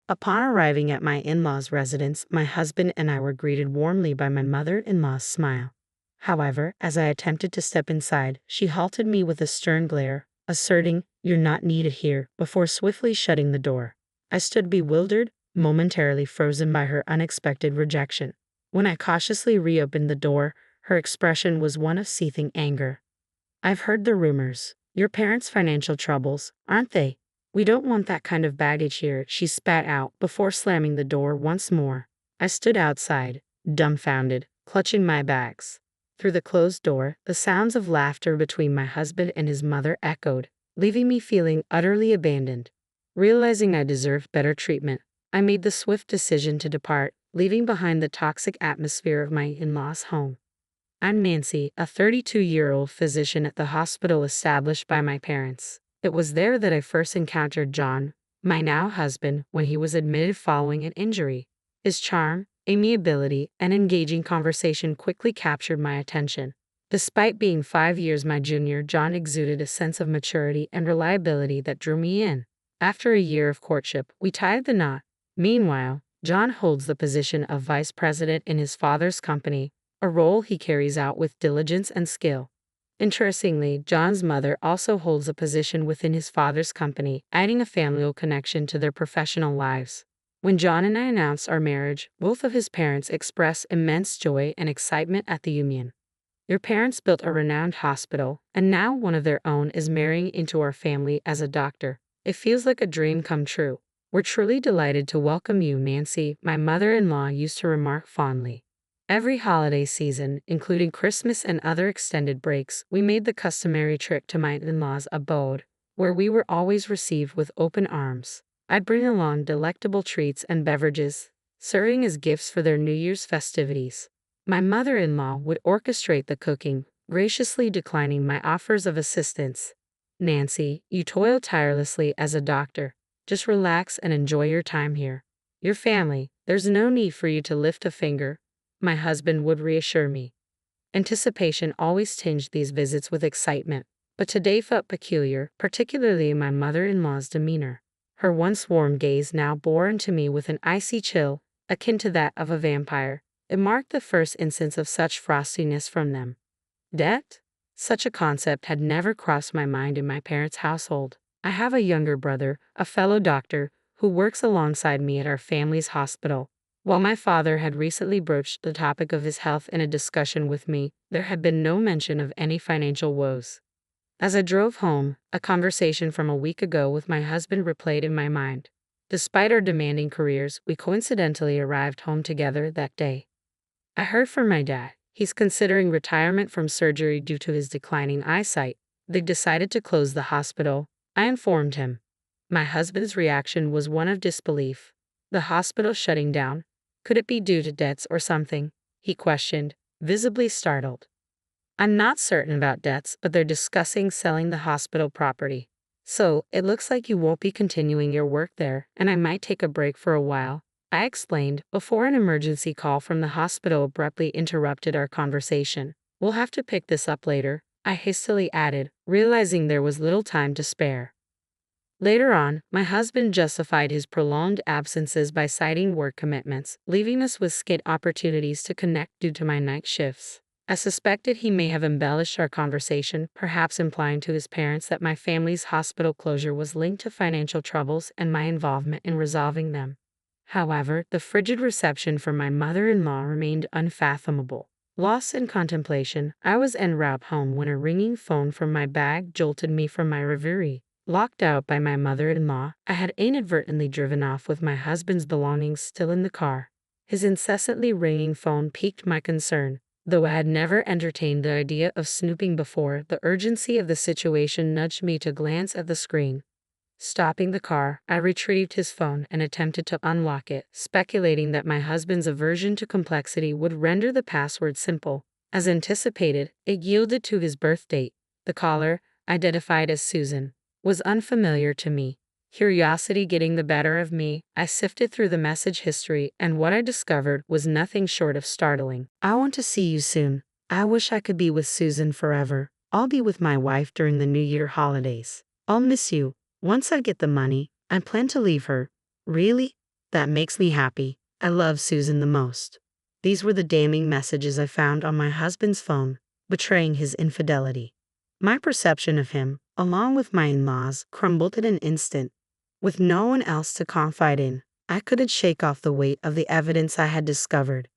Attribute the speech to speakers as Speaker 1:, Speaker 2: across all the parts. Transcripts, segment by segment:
Speaker 1: Upon arriving at my in-laws' residence, my husband and I were greeted warmly by my mother-in-law's smile. However, as I attempted to step inside, she halted me with a stern glare, asserting, "You're not needed here," before swiftly shutting the door. I stood bewildered, momentarily frozen by her unexpected rejection. When I cautiously reopened the door, her expression was one of seething anger. "I've heard the rumors. Your parents' financial troubles, aren't they? We don't want that kind of baggage here," she spat out before slamming the door once more. I stood outside, dumbfounded, clutching my bags. Through the closed door, the sounds of laughter between my husband and his mother echoed, leaving me feeling utterly abandoned. Realizing I deserved better treatment, I made the swift decision to depart, leaving behind the toxic atmosphere of my in-laws' home. I'm Nancy, a 32-year-old physician at the hospital established by my parents. It was there that I first encountered John, my now husband, when he was admitted following an injury. His charm, amiability, and engaging conversation quickly captured my attention. Despite being 5 years my junior, John exuded a sense of maturity and reliability that drew me in. After a year of courtship, we tied the knot. Meanwhile, John holds the position of vice president in his father's company, a role he carries out with diligence and skill. Interestingly, John's mother also holds a position within his father's company, adding a familial connection to their professional lives. When John and I announced our marriage, both of his parents expressed immense joy and excitement at the union. "Your parents built a renowned hospital, and now one of their own is marrying into our family as a doctor. It feels like a dream come true. We're truly delighted to welcome you, Nancy," my mother-in-law used to remark fondly. Every holiday season, including Christmas and other extended breaks, we made the customary trip to my in-laws' abode, where we were always received with open arms. I'd bring along delectable treats and beverages, serving as gifts for their New Year's festivities. My mother-in-law would orchestrate the cooking, graciously declining my offers of assistance. "Nancy, you toil tirelessly as a doctor. Just relax and enjoy your time here. Your family, there's no need for you to lift a finger," my husband would reassure me. Anticipation always tinged these visits with excitement, but today felt peculiar, particularly in my mother-in-law's demeanor. Her once warm gaze now bore into me with an icy chill, akin to that of a vampire. It marked the first instance of such frostiness from them. Debt? Such a concept had never crossed my mind in my parents' household. I have a younger brother, a fellow doctor, who works alongside me at our family's hospital. While my father had recently broached the topic of his health in a discussion with me, there had been no mention of any financial woes. As I drove home, a conversation from a week ago with my husband replayed in my mind. Despite our demanding careers, we coincidentally arrived home together that day. "I heard from my dad. He's considering retirement from surgery due to his declining eyesight. They decided to close the hospital," I informed him. My husband's reaction was one of disbelief. "The hospital shutting down? Could it be due to debts or something?" he questioned, visibly startled. "I'm not certain about debts, but they're discussing selling the hospital property. So, it looks like you won't be continuing your work there, and I might take a break for a while," I explained, before an emergency call from the hospital abruptly interrupted our conversation. "We'll have to pick this up later," I hastily added, realizing there was little time to spare. Later on, my husband justified his prolonged absences by citing work commitments, leaving us with scant opportunities to connect due to my night shifts. I suspected he may have embellished our conversation, perhaps implying to his parents that my family's hospital closure was linked to financial troubles and my involvement in resolving them. However, the frigid reception from my mother-in-law remained unfathomable. Lost in contemplation, I was en route home when a ringing phone from my bag jolted me from my reverie. Locked out by my mother-in-law, I had inadvertently driven off with my husband's belongings still in the car. His incessantly ringing phone piqued my concern. Though I had never entertained the idea of snooping before, the urgency of the situation nudged me to glance at the screen. Stopping the car, I retrieved his phone and attempted to unlock it, speculating that my husband's aversion to complexity would render the password simple. As anticipated, it yielded to his birth date. The caller, identified as Susan, was unfamiliar to me. Curiosity getting the better of me, I sifted through the message history, and what I discovered was nothing short of startling. "I want to see you soon. I wish I could be with Susan forever. I'll be with my wife during the New Year holidays. I'll miss you. Once I get the money, I plan to leave her." Really? That makes me happy. I love Susan the most. These were the damning messages I found on my husband's phone, betraying his infidelity. My perception of him, along with my in-laws, crumbled in an instant. With no one else to confide in, I couldn't shake off the weight of the evidence I had discovered.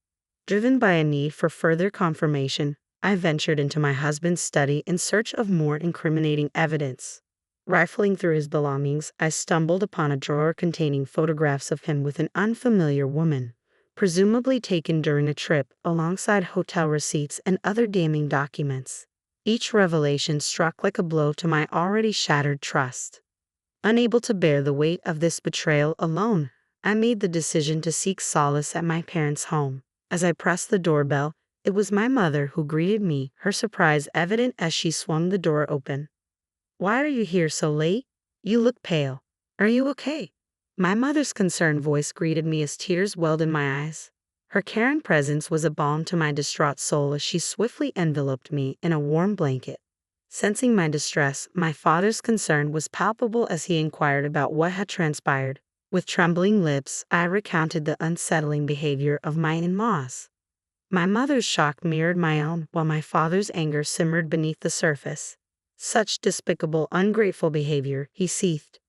Speaker 1: Driven by a need for further confirmation, I ventured into my husband's study in search of more incriminating evidence. Rifling through his belongings, I stumbled upon a drawer containing photographs of him with an unfamiliar woman, presumably taken during a trip, alongside hotel receipts and other damning documents. Each revelation struck like a blow to my already shattered trust. Unable to bear the weight of this betrayal alone, I made the decision to seek solace at my parents' home. As I pressed the doorbell, it was my mother who greeted me, her surprise evident as she swung the door open. "Why are you here so late? You look pale. Are you okay?" My mother's concerned voice greeted me as tears welled in my eyes. Her caring presence was a balm to my distraught soul as she swiftly enveloped me in a warm blanket. Sensing my distress, my father's concern was palpable as he inquired about what had transpired. With trembling lips, I recounted the unsettling behavior of my in-laws. My mother's shock mirrored my own, while my father's anger simmered beneath the surface. "Such despicable, ungrateful behavior," he seethed.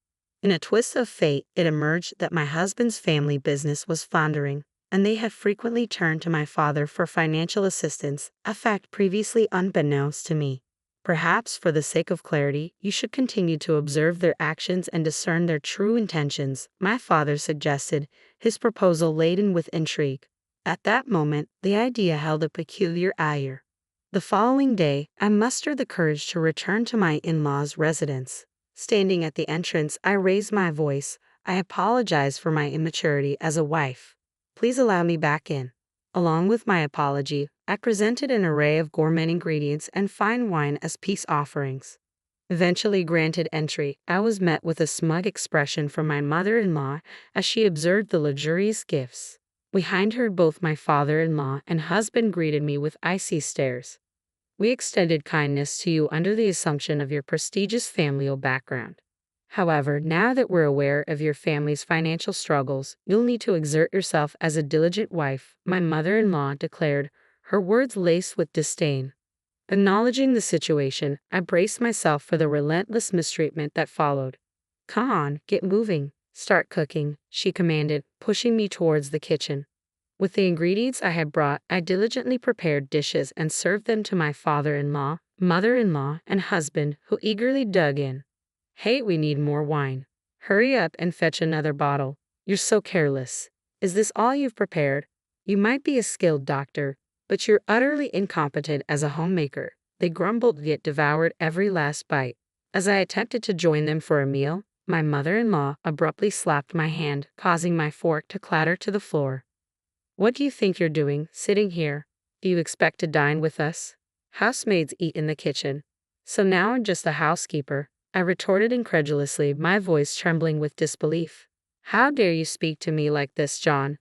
Speaker 1: In a twist of fate, it emerged that my husband's family business was foundering, and they had frequently turned to my father for financial assistance, a fact previously unbeknownst to me. "Perhaps, for the sake of clarity, you should continue to observe their actions and discern their true intentions," my father suggested, his proposal laden with intrigue. At that moment, the idea held a peculiar allure. The following day, I mustered the courage to return to my in-laws' residence. Standing at the entrance, I raised my voice. "I apologize for my immaturity as a wife. Please allow me back in." Along with my apology, I presented an array of gourmet ingredients and fine wine as peace offerings. Eventually granted entry, I was met with a smug expression from my mother-in-law as she observed the luxurious gifts. Behind her, both my father-in-law and husband greeted me with icy stares. "We extended kindness to you under the assumption of your prestigious familial background. However, now that we're aware of your family's financial struggles, you'll need to exert yourself as a diligent wife," my mother-in-law declared, her words laced with disdain. Acknowledging the situation, I braced myself for the relentless mistreatment that followed. "Come on, get moving. Start cooking," she commanded, pushing me towards the kitchen. With the ingredients I had brought, I diligently prepared dishes and served them to my father-in-law, mother-in-law, and husband, who eagerly dug in. "Hey, we need more wine. Hurry up and fetch another bottle. You're so careless. Is this all you've prepared? You might be a skilled doctor, but you're utterly incompetent as a homemaker." They grumbled yet devoured every last bite. As I attempted to join them for a meal, my mother-in-law abruptly slapped my hand, causing my fork to clatter to the floor. "What do you think you're doing, sitting here? Do you expect to dine with us? Housemaids eat in the kitchen. So now I'm just a housekeeper," I retorted incredulously, my voice trembling with disbelief. "How dare you speak to me like this, John?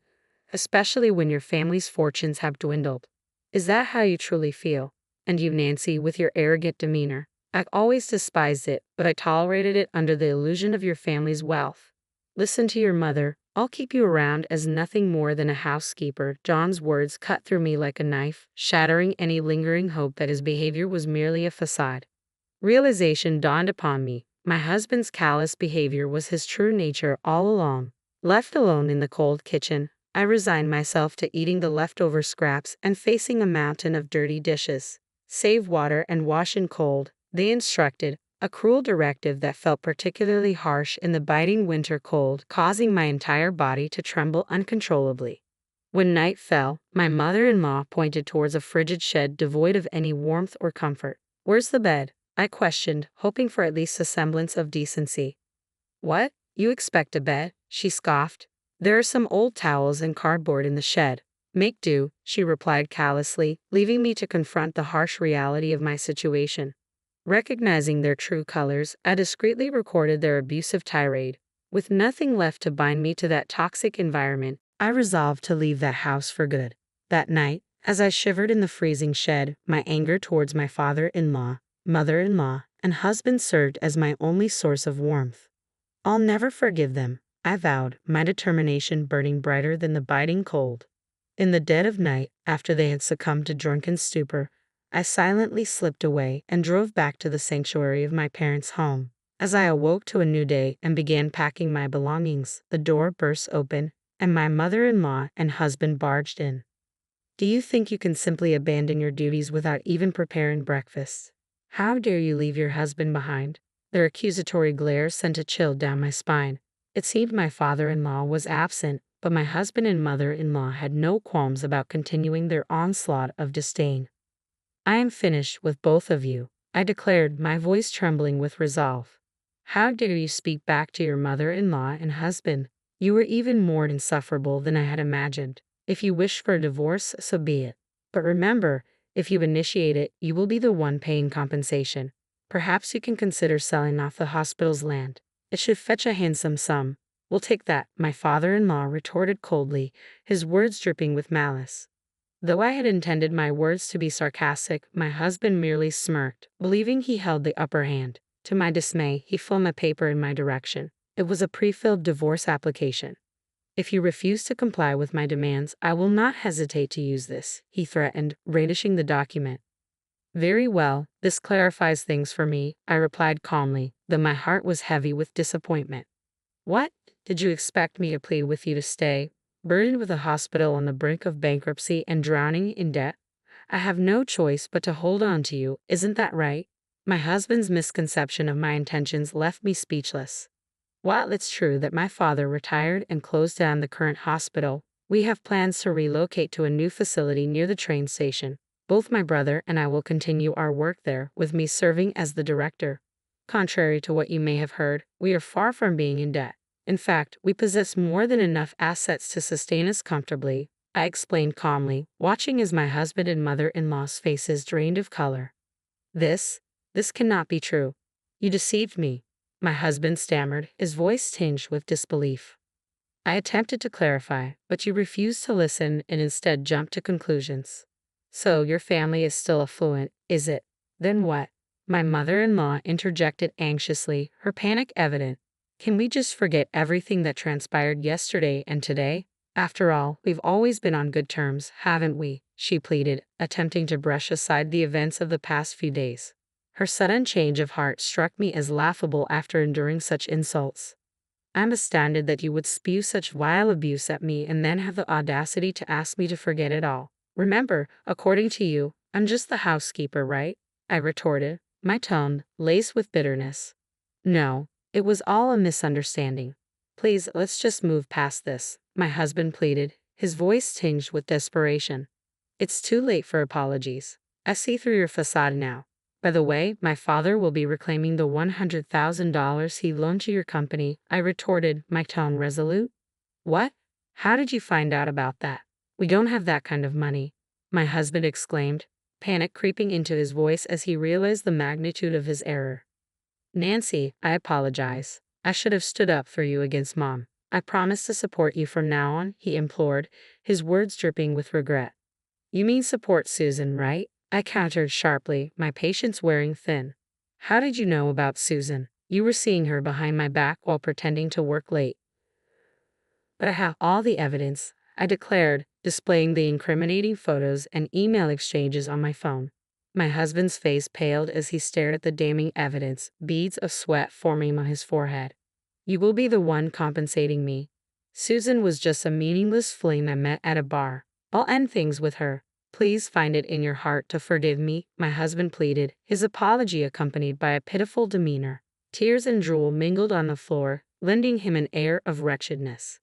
Speaker 1: Especially when your family's fortunes have dwindled. Is that how you truly feel? And you, Nancy, with your arrogant demeanor. I've always despised it, but I tolerated it under the illusion of your family's wealth. Listen to your mother. I'll keep you around as nothing more than a housekeeper." John's words cut through me like a knife, shattering any lingering hope that his behavior was merely a facade. Realization dawned upon me. My husband's callous behavior was his true nature all along. Left alone in the cold kitchen, I resigned myself to eating the leftover scraps and facing a mountain of dirty dishes. "Save water and wash in cold," they instructed, a cruel directive that felt particularly harsh in the biting winter cold, causing my entire body to tremble uncontrollably. When night fell, my mother-in-law pointed towards a frigid shed devoid of any warmth or comfort. "Where's the bed?" I questioned, hoping for at least a semblance of decency. "What? You expect a bed?" she scoffed. "There are some old towels and cardboard in the shed. Make do," she replied callously, leaving me to confront the harsh reality of my situation. Recognizing their true colors, I discreetly recorded their abusive tirade. With nothing left to bind me to that toxic environment, I resolved to leave that house for good. That night, as I shivered in the freezing shed, my anger towards my father-in-law, mother-in-law, and husband served as my only source of warmth. "I'll never forgive them. I vowed, my determination burning brighter than the biting cold. In the dead of night, after they had succumbed to drunken stupor, I silently slipped away and drove back to the sanctuary of my parents' home. As I awoke to a new day and began packing my belongings, the door burst open, and my mother-in-law and husband barged in. Do you think you can simply abandon your duties without even preparing breakfast? How dare you leave your husband behind? Their accusatory glare sent a chill down my spine. It seemed my father-in-law was absent, but my husband and mother-in-law had no qualms about continuing their onslaught of disdain. I am finished with both of you, I declared, my voice trembling with resolve. How dare you speak back to your mother-in-law and husband? You were even more insufferable than I had imagined. If you wish for a divorce, so be it. But remember, if you initiate it, you will be the one paying compensation. Perhaps you can consider selling off the hospital's land. It should fetch a handsome sum. We'll take that, my father-in-law retorted coldly, his words dripping with malice. Though I had intended my words to be sarcastic, my husband merely smirked, believing he held the upper hand. To my dismay, he flung a paper in my direction. It was a pre-filled divorce application. If you refuse to comply with my demands, I will not hesitate to use this, he threatened, brandishing the document. Very well, this clarifies things for me, I replied calmly, though my heart was heavy with disappointment. What? Did you expect me to plead with you to stay, burdened with a hospital on the brink of bankruptcy and drowning in debt? I have no choice but to hold on to you, isn't that right? My husband's misconception of my intentions left me speechless. While it's true that my father retired and closed down the current hospital, we have plans to relocate to a new facility near the train station. Both my brother and I will continue our work there, with me serving as the director. Contrary to what you may have heard, we are far from being in debt. In fact, we possess more than enough assets to sustain us comfortably, I explained calmly, watching as my husband and mother-in-law's faces drained of color. This cannot be true. You deceived me, my husband stammered, his voice tinged with disbelief. I attempted to clarify, but you refused to listen and instead jumped to conclusions. So your family is still affluent, is it? Then what? My mother-in-law interjected anxiously, her panic evident. Can we just forget everything that transpired yesterday and today? After all, we've always been on good terms, haven't we? She pleaded, attempting to brush aside the events of the past few days. Her sudden change of heart struck me as laughable after enduring such insults. I'm astounded that you would spew such vile abuse at me and then have the audacity to ask me to forget it all. Remember, according to you, I'm just the housekeeper, right? I retorted, my tone laced with bitterness. No, it was all a misunderstanding. Please, let's just move past this, my husband pleaded, his voice tinged with desperation. It's too late for apologies. I see through your facade now. By the way, my father will be reclaiming the $100,000 he loaned to your company, I retorted, my tone resolute. What? How did you find out about that? We don't have that kind of money, my husband exclaimed, panic creeping into his voice as he realized the magnitude of his error. Nancy, I apologize. I should have stood up for you against Mom. I promise to support you from now on, he implored, his words dripping with regret. You mean support Susan, right? I countered sharply, my patience wearing thin. How did you know about Susan? You were seeing her behind my back while pretending to work late. But I have all the evidence, I declared, displaying the incriminating photos and email exchanges on my phone. My husband's face paled as he stared at the damning evidence, beads of sweat forming on his forehead. You will be the one compensating me. Susan was just a meaningless fling I met at a bar. I'll end things with her. Please find it in your heart to forgive me, my husband pleaded, his apology accompanied by a pitiful demeanor. Tears and drool mingled on the floor, lending him an air of wretchedness.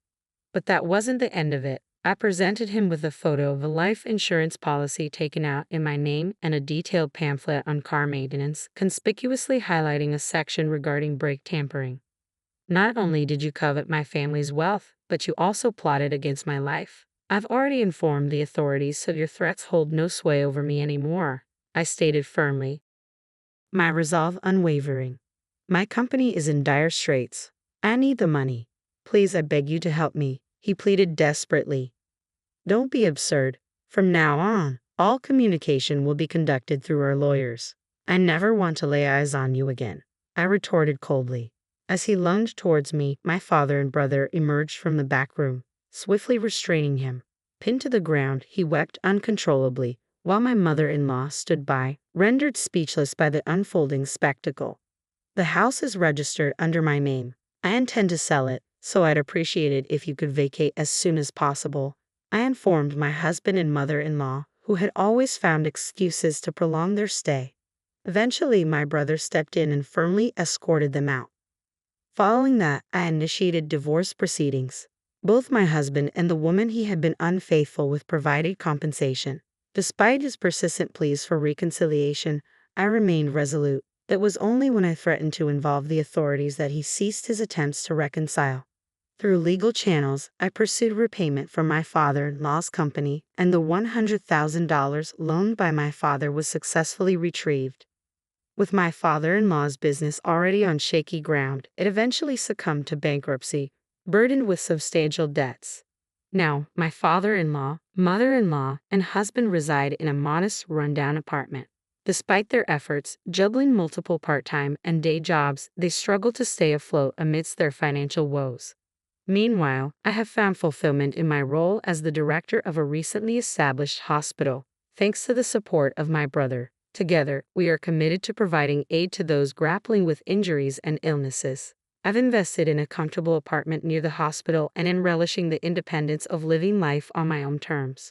Speaker 1: But that wasn't the end of it. I presented him with a photo of a life insurance policy taken out in my name and a detailed pamphlet on car maintenance, conspicuously highlighting a section regarding brake tampering. Not only did you covet my family's wealth, but you also plotted against my life. I've already informed the authorities, so your threats hold no sway over me anymore, I stated firmly, my resolve unwavering. My company is in dire straits. I need the money. Please, I beg you to help me, he pleaded desperately. Don't be absurd. From now on, all communication will be conducted through our lawyers. I never want to lay eyes on you again, I retorted coldly. As he lunged towards me, my father and brother emerged from the back room, swiftly restraining him. Pinned to the ground, he wept uncontrollably, while my mother-in-law stood by, rendered speechless by the unfolding spectacle. The house is registered under my name. I intend to sell it, so I'd appreciate it if you could vacate as soon as possible, I informed my husband and mother-in-law, who had always found excuses to prolong their stay. Eventually, my brother stepped in and firmly escorted them out. Following that, I initiated divorce proceedings. Both my husband and the woman he had been unfaithful with provided compensation. Despite his persistent pleas for reconciliation, I remained resolute. It was only when I threatened to involve the authorities that he ceased his attempts to reconcile. Through legal channels, I pursued repayment from my father-in-law's company, and the $100,000 loaned by my father was successfully retrieved. With my father-in-law's business already on shaky ground, it eventually succumbed to bankruptcy, burdened with substantial debts. Now, my father-in-law, mother-in-law, and husband reside in a modest, rundown apartment. Despite their efforts, juggling multiple part-time and day jobs, they struggle to stay afloat amidst their financial woes. Meanwhile, I have found fulfillment in my role as the director of a recently established hospital, thanks to the support of my brother. Together, we are committed to providing aid to those grappling with injuries and illnesses. I've invested in a comfortable apartment near the hospital and in relishing the independence of living life on my own terms.